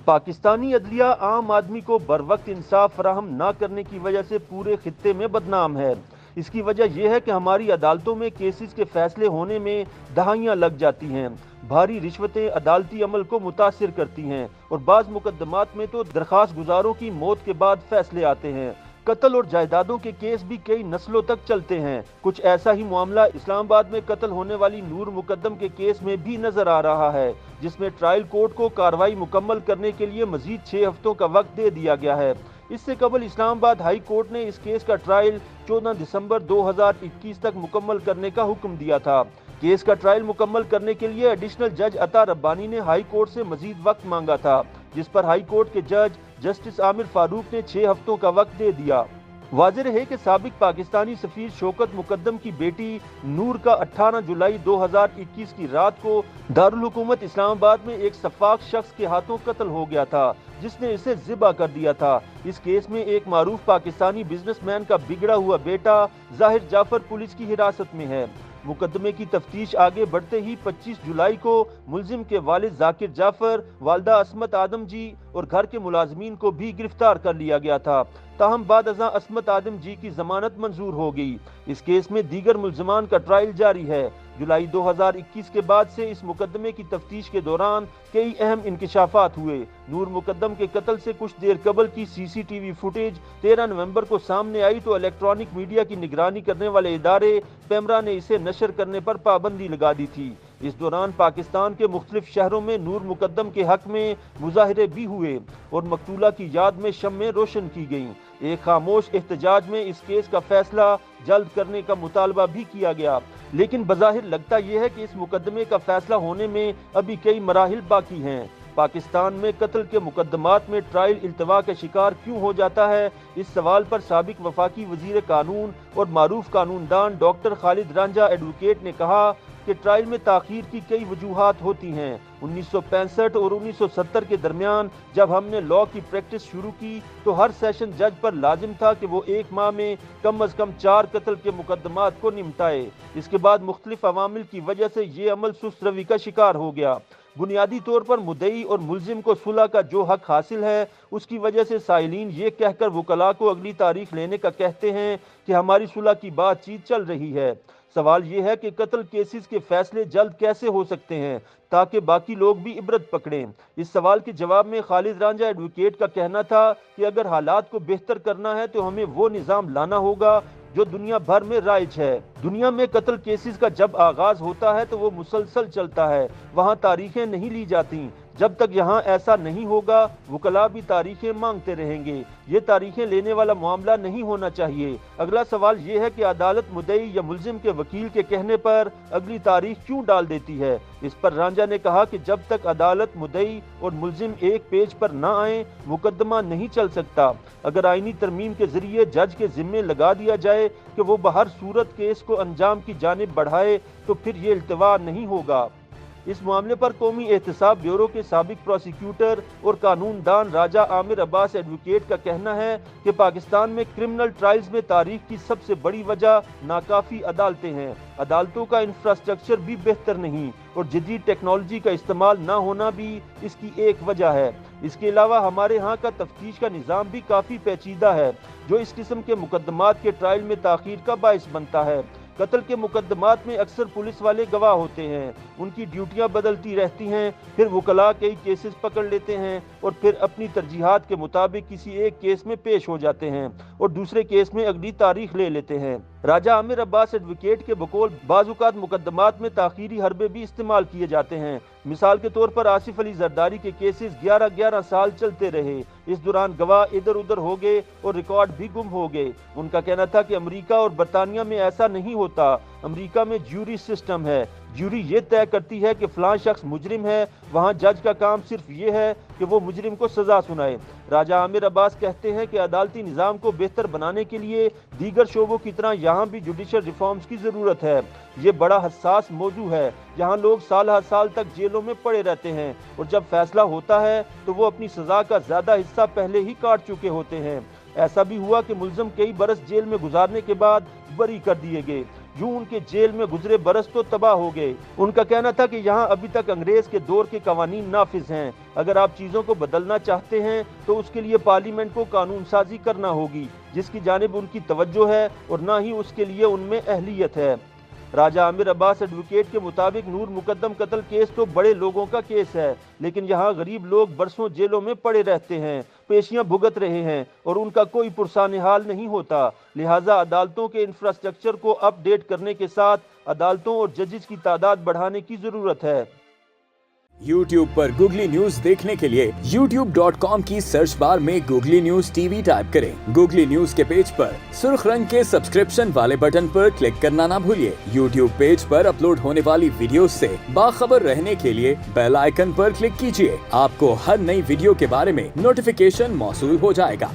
पाकिस्तानी अदलिया आम आदमी को बरवक्त इंसाफ फराहम न करने की वजह से पूरे खित्ते में बदनाम है। इसकी वजह यह है कि हमारी अदालतों में केसेस के फैसले होने में दहाइयाँ लग जाती हैं। भारी रिश्वतें अदालती अमल को मुतासिर करती हैं और बाज़ मुकदमात में तो दरख्वास्त गुजारों की मौत के बाद फैसले आते हैं। कत्ल और जायदादों के केस भी कई नस्लों तक चलते हैं। कुछ ऐसा ही मामला इस्लामाबाद में कत्ल होने वाली नूर मुकद्दम के केस में भी नजर आ रहा है, जिसमें ट्रायल कोर्ट को कार्रवाई मुकम्मल करने के लिए मजीद 6 हफ्तों का वक्त दे दिया गया है। इससे कबल इस्लामाबाद हाई कोर्ट ने इस केस का ट्रायल 14 दिसंबर 2021 तक मुकम्मल करने का हुक्म दिया था। केस का ट्रायल मुकम्मल करने के लिए एडिशनल जज अता रब्बानी ने हाई कोर्ट से मजीद वक्त मांगा था, जिस पर हाई कोर्ट के जज जस्टिस आमिर फारूक ने 6 हफ्तों का वक्त दे दिया। वाज़ेह है कि साबिक पाकिस्तानी सफीर शौकत मुकद्दम की बेटी नूर का 18 जुलाई 2021 की रात को दारुल हुकूमत इस्लामाबाद में एक सफाक शख्स के हाथों कत्ल हो गया था, जिसने इसे ज़िबा कर दिया था। इस केस में एक मारूफ पाकिस्तानी बिजनेसमैन का बिगड़ा हुआ बेटा जाहिर जाफर पुलिस की हिरासत में है। मुकदमे की तफ्तीश आगे बढ़ते ही 25 जुलाई को मुलजिम के वालिद जाकिर जाफर, वालदा असमत आदम जी और घर के मुलाजमीन को भी गिरफ्तार कर लिया गया था। ताहम बाद अज़ां असमत आदम जी की जमानत मंजूर हो गई। इस केस में दीगर मुलजमान का ट्रायल जारी है। जुलाई 2021 के बाद से इस मुकदमे की तफ्तीश के दौरान कई अहम इंकिशाफात हुए। नूर मुकद्दम के कत्ल से कुछ देर कबल की CCTV फुटेज 13 नवंबर को सामने आई तो इलेक्ट्रॉनिक मीडिया की निगरानी करने वाले इदारे पेमरा ने इसे नशर करने पर पाबंदी लगा दी थी। इस दौरान पाकिस्तान के मुख्तलिफ शहरों में नूर मुकद्दम के हक में मुजाहिरे भी हुए और मकतूला की याद में शम्में रोशन की गईं। एक खामोश एहतजाज में इस केस का फैसला जल्द करने का मुतालबा भी किया गया, लेकिन बज़ाहिर लगता यह है कि इस मुकदमे का फैसला होने में अभी कई मराहिल बाकी हैं। पाकिस्तान में कत्ल के मुकदमात में ट्रायल इल्तवा का शिकार क्यों हो जाता है, इस सवाल पर साबिक वफाकी वजीर कानून और मारूफ कानूनदान डॉक्टर खालिद रांझा एडवोकेट ने कहा कि ट्रायल में ताखीर की कई वजूहात होती हैं। 1965 और 1970 के दरमियान जब हमने लॉ की प्रैक्टिस शुरू की तो हर सेशन जज पर लाजिम था कि वो 1 माह में कम अज कम 4 कत्ल के मुकदमात को निपटाए। इसके बाद मुख्तलिफ अवामिल की वजह से ये अमल सुस्त रवि का शिकार हो गया। बुनियादी तौर पर मुद्दई और मुलजिम को सुलह का जो हक हासिल है, उसकी वजह से साइलीन ये कहकर वकला को अगली तारीख लेने का कहते हैं कि हमारी सुलह की बातचीत चल रही है। सवाल ये है कि कत्ल केसेस के फैसले जल्द कैसे हो सकते हैं ताकि बाकी लोग भी इबरत पकड़ें। इस सवाल के जवाब में खालिद रांझा एडवोकेट का कहना था कि अगर हालात को बेहतर करना है तो हमें वो निज़ाम लाना होगा जो दुनिया भर में राइज है। दुनिया में कत्ल केसेस का जब आगाज होता है तो वो मुसलसल चलता है, वहाँ तारीखें नहीं ली जाती। जब तक यहाँ ऐसा नहीं होगा वकला भी तारीखें मांगते रहेंगे। ये तारीखें लेने वाला मामला नहीं होना चाहिए। अगला सवाल ये है कि अदालत मुद्दई या मुलजिम के वकील के कहने पर अगली तारीख क्यों डाल देती है। इस पर रांझा ने कहा कि जब तक अदालत मुद्दई और मुलजिम एक पेज पर न आए मुकदमा नहीं चल सकता। अगर आईनी तरमीम के जरिए जज के जिम्मे लगा दिया जाए कि वो बहर सूरत केस को अंजाम की जानिब बढ़ाए तो फिर ये इल्तवा नहीं होगा। इस मामले पर कौमी एहतसाब ब्यूरो के साबिक प्रोसिक्यूटर और कानूनदान राजा आमिर अब्बास एडवोकेट का कहना है कि पाकिस्तान में क्रिमिनल ट्रायल्स में तारीख की सबसे बड़ी वजह नाकाफी अदालतें हैं। अदालतों का इंफ्रास्ट्रक्चर भी बेहतर नहीं और जदीद टेक्नोलॉजी का इस्तेमाल न होना भी इसकी एक वजह है। इसके अलावा हमारे यहाँ का तफ्तीश का निज़ाम भी काफ़ी पेचीदा है, जो इस किस्म के मुकदमात के ट्रायल में ताख़ीर का बाइस बनता है। कत्ल के मुकदमात में अक्सर पुलिस वाले गवाह होते हैं, उनकी ड्यूटियां बदलती रहती हैं, फिर वकला कई केसेस पकड़ लेते हैं और फिर अपनी तरजीहात के मुताबिक किसी एक केस में पेश हो जाते हैं और दूसरे केस में अगली तारीख ले लेते हैं। राजा आमिर अब्बास एडवोकेट के बकौल बाज़-औक़ात मुकदमात में ताख़ीरी हरबे भी इस्तेमाल किए जाते हैं। मिसाल के तौर पर आसिफ अली जरदारी के केसेस 11-11 साल चलते रहे। इस दौरान गवाह इधर उधर हो गए और रिकॉर्ड भी गुम हो गए। उनका कहना था कि अमेरिका और बरतानिया में ऐसा नहीं होता। अमेरिका में ज्यूरी सिस्टम है, ज्यूरी ये तय करती है कि फलां शख्स मुजरिम है। वहाँ जज का काम सिर्फ ये है कि वो मुजरिम को सजा सुनाए। राजा आमिर अब्बास कहते हैं कि अदालती निज़ाम को बेहतर बनाने के लिए दीगर शोबों की तरह यहाँ भी जुडिशल रिफॉर्म्स की ज़रूरत है। ये बड़ा हसास मौजू है। यहाँ लोग साल हर साल तक जेलों में पड़े रहते हैं और जब फैसला होता है तो वो अपनी सज़ा का ज़्यादा हिस्सा पहले ही काट चुके होते हैं। ऐसा भी हुआ कि मुलजिम कई बरस जेल में गुजारने के बाद बरी कर दिए गए। यूं उनके जेल में गुजरे बरस तो तबाह हो गए। उनका कहना था कि यहाँ अभी तक अंग्रेज के दौर के कवानीन नाफिज हैं। अगर आप चीज़ों को बदलना चाहते हैं तो उसके लिए पार्लियामेंट को कानून साजी करना होगी, जिसकी जानिब उनकी तवज्जो है और ना ही उसके लिए उनमें अहलियत है। राजा आमिर अब्बास एडवोकेट के मुताबिक नूर मुकद्दम कत्ल केस तो बड़े लोगों का केस है, लेकिन यहाँ गरीब लोग बरसों जेलों में पड़े रहते हैं, पेशियां भुगत रहे हैं और उनका कोई पुरसान हाल नहीं होता। लिहाजा अदालतों के इंफ्रास्ट्रक्चर को अपडेट करने के साथ अदालतों और जजेस की तादाद बढ़ाने की जरूरत है। YouTube पर गूगली न्यूज देखने के लिए youtube.com की सर्च बार में गूगली न्यूज टीवी टाइप करें। गूगली न्यूज के पेज पर सुर्ख रंग के सब्सक्रिप्शन वाले बटन पर क्लिक करना ना भूलिए। YouTube पेज पर अपलोड होने वाली वीडियोस से बाखबर रहने के लिए बेल आइकन पर क्लिक कीजिए। आपको हर नई वीडियो के बारे में नोटिफिकेशन मौसूल हो जाएगा।